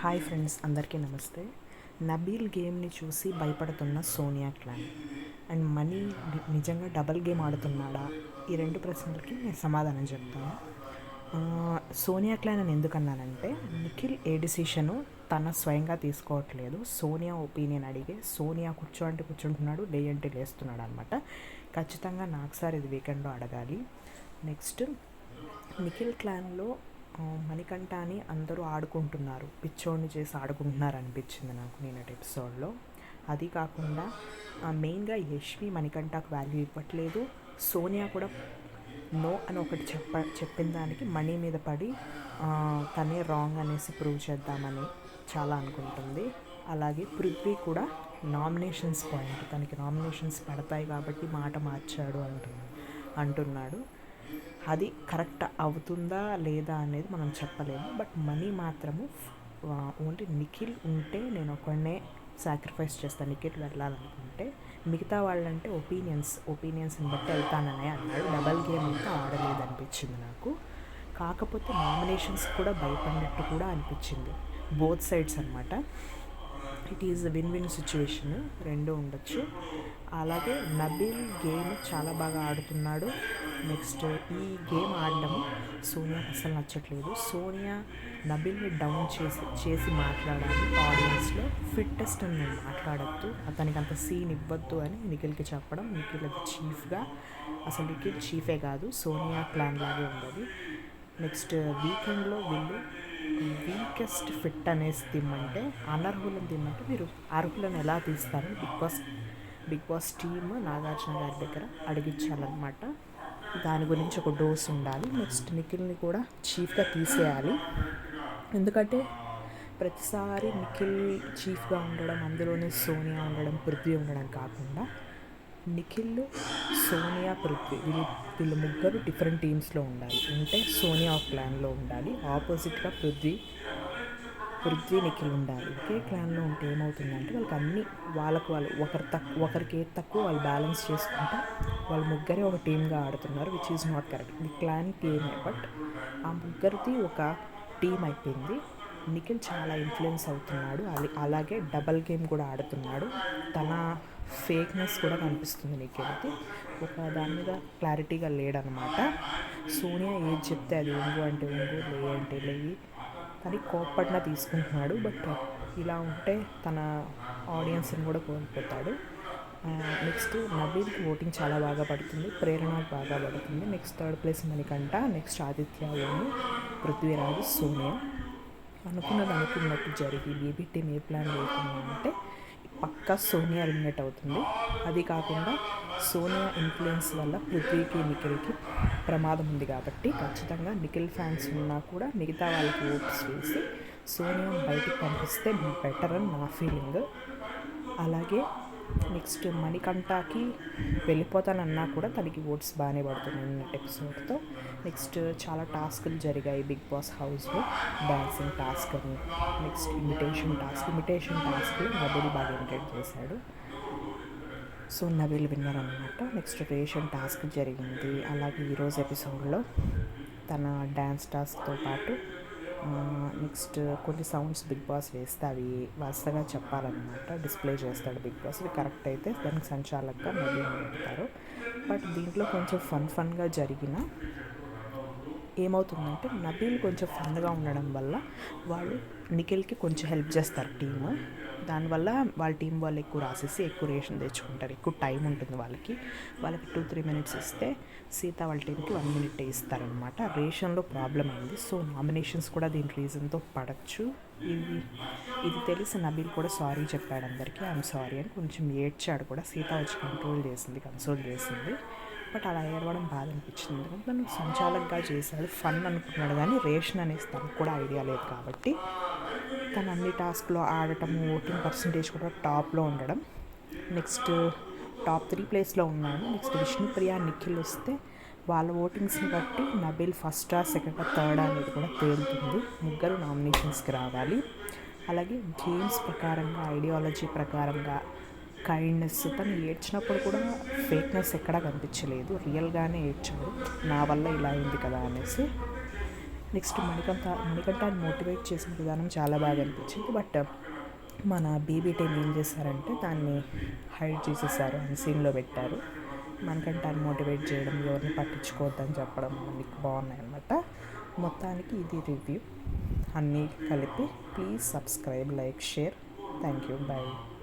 Hi friends, అందరికీ నమస్తే. నబీల్ గేమ్ని చూసి భయపడుతున్న సోనియా క్లాన్ అండ్ మనీ నిజంగా డబల్ గేమ్ ఆడుతున్నాడా? ఈ రెండు ప్రశ్నలకి నేను సమాధానం చెప్తాను. సోనియా క్లాన్ అని ఎందుకన్నానంటే, నిఖిల్ ఏ డిసిషను తన స్వయంగా తీసుకోవట్లేదు. సోనియా ఒపీనియన్ అడిగే సోనియా కూర్చుంటున్నాడు, లేయంటే లేస్తున్నాడు అనమాట. ఖచ్చితంగా నాకు సార్ ఇది వీకెండ్లో అడగాలి. నెక్స్ట్, నిఖిల్ క్లాన్లో మణికంఠ అని అందరూ ఆడుకుంటున్నారు, పిచ్చోడిని చేసి ఆడుకుంటున్నారు అనిపించింది నాకు నిన్నటి ఎపిసోడ్లో. అది కాకుండా మెయిన్గా యష్మి మణికంఠకు వాల్యూ ఇవ్వట్లేదు. సోనియా కూడా నో అని ఒకటి చెప్పిన దానికి మనీ మీద పడి తనే రాంగ్ అనేసి ప్రూవ్ చేద్దామని చాలా అనుకుంటుంది. అలాగే పృథ్వీ కూడా నామినేషన్స్ పాయింట్, తనకి నామినేషన్స్ పడతాయి కాబట్టి మాట మార్చాడు అంటున్నాడు. అది కరెక్ట్ అవుతుందా లేదా అనేది మనం చెప్పలేము. బట్ మనీ మాత్రము ఓన్లీ నిఖిల్ ఉంటే నేను ఒకనే సాక్రిఫైస్ చేస్తాను, నిఖిల్ వెళ్ళాలనుకుంటే. మిగతా వాళ్ళంటే ఒపీనియన్స్ని బట్టి వెళ్తాననే అన్నాడు. డబల్ గేమ్ అంతా ఆడలేదు అనిపించింది నాకు. కాకపోతే నామినేషన్స్ కూడా భయపడినట్టు కూడా అనిపించింది, బోత్ సైడ్స్ అనమాట. It is win win situation, రెండు ఉండొచ్చు. అలాగే నబీల్ గేమ్ చాలా బాగా ఆడుతున్నాడు. నెక్స్ట్, ఈ గేమ్ ఆడడము సోనియాకి అసలు నచ్చట్లేదు. సోనియా నబీల్ని డౌన్ చేసి మాట్లాడాలి ఆడియన్స్లో. ఫిట్టెస్ట్ అని నేను మాట్లాడద్దు, అతనికి అంత సీన్ ఇవ్వద్దు అని నిఖిల్కి చెప్పడం. నిఖిల్ అది చీఫ్గా, అసలు నిఖిల్ చీఫే కాదు, సోనియా క్లాన్ లాగే ఉండదు. నెక్స్ట్, వీకెండ్లో వీళ్ళు వీకెస్ట్ ఫిట్ అనేసి తిమ్మంటే, అనర్హులను తిమ్మంటే మీరు అర్హులను ఎలా తీస్తారని బిగ్ బాస్ టీమ్ నాగార్జున గారి దగ్గర అడిగించాలన్నమాట. దాని గురించి ఒక డోస్ ఉండాలి. నెక్స్ట్, నిఖిల్ని కూడా చీఫ్గా తీసేయాలి. ఎందుకంటే ప్రతిసారి నిఖిల్ చీఫ్గా ఉండడం, అందులోనే సోనియా ఉండడం, పృథ్వీ ఉండడం కాకుండా నిఖిల్, సోనియా, పృథ్వీ వీళ్ళు ముగ్గురు డిఫరెంట్ టీమ్స్లో ఉండాలి. అంటే సోనియా ఒక క్లాన్లో ఉండాలి, ఆపోజిట్గా పృథ్వీ నిఖిల్ ఉండాలి. ఒకే క్లాన్లో ఉంటే ఏమవుతుందంటే వాళ్ళకి వాళ్ళు ఒకరికి ఏది తక్కువ వాళ్ళు బ్యాలెన్స్ చేసుకుంటే వాళ్ళు ముగ్గురే ఒక టీమ్గా ఆడుతున్నారు, విచ్ ఈజ్ నాట్ కరెక్ట్. ఇది క్లాన్ టీమే, బట్ ఆ ముగ్గురిది ఒక టీం అయిపోయింది. నిఖిల్ చాలా ఇన్ఫ్లుయెన్స్ అవుతున్నాడు, అలాగే డబల్ గేమ్ కూడా ఆడుతున్నాడు. తన ఫేక్నెస్ కూడా కనిపిస్తుంది నిఖిల్కి. ఒక దాని మీద క్లారిటీగా లేడనమాట. సోనియా ఏది చెప్తే అది ఉంగు అంటే ఉంగు, లే అంటే లేయి, కానీ కోప్పడినా తీసుకుంటున్నాడు. బట్ ఇలా ఉంటే తన ఆడియన్స్ని కూడా కోల్పోతాడు. నెక్స్ట్, నబీల్కి ఓటింగ్ చాలా బాగా పడుతుంది, ప్రేరణకు బాగా పడుతుంది. Next, third place Manikanta. Next, Aditya, own, Prithviraj, Sonia. అనుకున్నట్టు జరిగి బేబీ టీమ్ ఏ ప్లాన్ లేకుండా అంటే పక్కా సోనియా ఎలిమినేట్ అవుతుంది. అది కాకుండా సోనియా ఇన్ఫ్లుయెన్స్ వల్ల పృథ్వీకి, నిఖిల్కి ప్రమాదం ఉంది కాబట్టి ఖచ్చితంగా నిఖిల్ ఫ్యాన్స్ ఉన్నా కూడా మిగతా వాళ్ళకి ఓట్స్ వేసి సోనియా బయటికి పంపిస్తే బెటర్ అని నా ఫీలింగ్. అలాగే నెక్స్ట్, మణికంఠకి వెళ్ళిపోతానన్నా కూడా తనకి ఓట్స్ బాగానే పడుతున్నాయి నిన్న ఎపిసోడ్తో. నెక్స్ట్, చాలా టాస్కులు జరిగాయి బిగ్ బాస్ హౌస్లో. డాన్సింగ్ టాస్క్ అని, నెక్స్ట్ ఇమిటేషన్ టాస్క్లో నబీల్ బాగా ఎంటర్టైన్ చేశాడు. సో నబీల్ విన్నర్ అనమాట. నెక్స్ట్, రేషన్ టాస్క్ జరిగింది. అలాగే ఈరోజు ఎపిసోడ్లో తన డ్యాన్స్ టాస్క్తో పాటు నెక్స్ట్ కొన్ని సౌండ్స్ బిగ్ బాస్ వేస్తే అవి వరుసగా చెప్పాలన్నమాట, డిస్ప్లే చేస్తాడు బిగ్ బాస్. ఇది కరెక్ట్ అయితే దానికి సంచాలకుగా నబీల్ పెడతారు. బట్ దీంట్లో కొంచెం ఫన్గా జరిగిన ఏమవుతుందంటే, నబీల్ కొంచెం ఫన్గా ఉండడం వల్ల వాళ్ళు నిఖిల్కి కొంచెం హెల్ప్ చేస్తారు టీము. దానివల్ల వాళ్ళ టీం వాళ్ళు ఎక్కువ రాసేసి ఎక్కువ రేషన్ తెచ్చుకుంటారు. ఎక్కువ టైం ఉంటుంది వాళ్ళకి 2-3 మినిట్స్ ఇస్తే సీత వాళ్ళ టీంకి 1 మినిట్ ఇస్తారనమాట. రేషన్లో ప్రాబ్లం అయింది. సో నామినేషన్స్ కూడా దీని రీజన్తో పడచ్చు. ఇది తెలిసి నబీల్ కూడా సారీ చెప్పాడు అందరికీ, ఐఎమ్ సారీ అని. కొంచెం ఏడ్చాడు కూడా. సీత వచ్చి కన్సోల్ చేసింది. బట్ అలా ఏడవడం బాధ అనిపించింది, ఎందుకంటే తను సంచాలకుగా చేశాడు, ఫన్ అనుకున్నాడు. కానీ రేషన్ అనేసి తనకు కూడా ఐడియా లేదు కాబట్టి తను అన్ని టాస్క్లో ఆడటం, ఓటింగ్ పర్సంటేజ్ కూడా టాప్లో ఉండడం. నెక్స్ట్, టాప్ 3 ప్లేస్లో ఉన్నాడు. నెక్స్ట్, విష్ణుప్రియ, నిఖిల్ వస్తే వాళ్ళ ఓటింగ్స్ని బట్టి నబీల్ ఫస్టా, సెకండా, థర్డా అనేది కూడా తేలుతుంది. ముగ్గురు నామినేషన్స్కి రావాలి. అలాగే గేమ్స్ ప్రకారంగా, ఐడియాలజీ ప్రకారంగా, కైండ్నెస్, తను ఏడ్చినప్పుడు కూడా ఫేక్నెస్ ఎక్కడా కనిపించలేదు, రియల్గానే ఏడ్చాడు, నా వల్ల ఇలా అయింది కదా అనేసి. నెక్స్ట్ మణికంఠని మోటివేట్ చేసిన విధానం చాలా బాగా అనిపించింది. బట్ మన బీబీ టీం ఏం చేశారంటే దాన్ని హైడ్ చేసేసారు, అని సీన్లో పెట్టారు. మనకంటాన్ని మోటివేట్ చేయడం, ఎవరిని పట్టించుకోవద్దని చెప్పడం అన్నీ బాగున్నాయి అన్నమాట. మొత్తానికి ఇది రివ్యూ అన్నీ కలిపి. Please subscribe, like, share. Thank you, bye.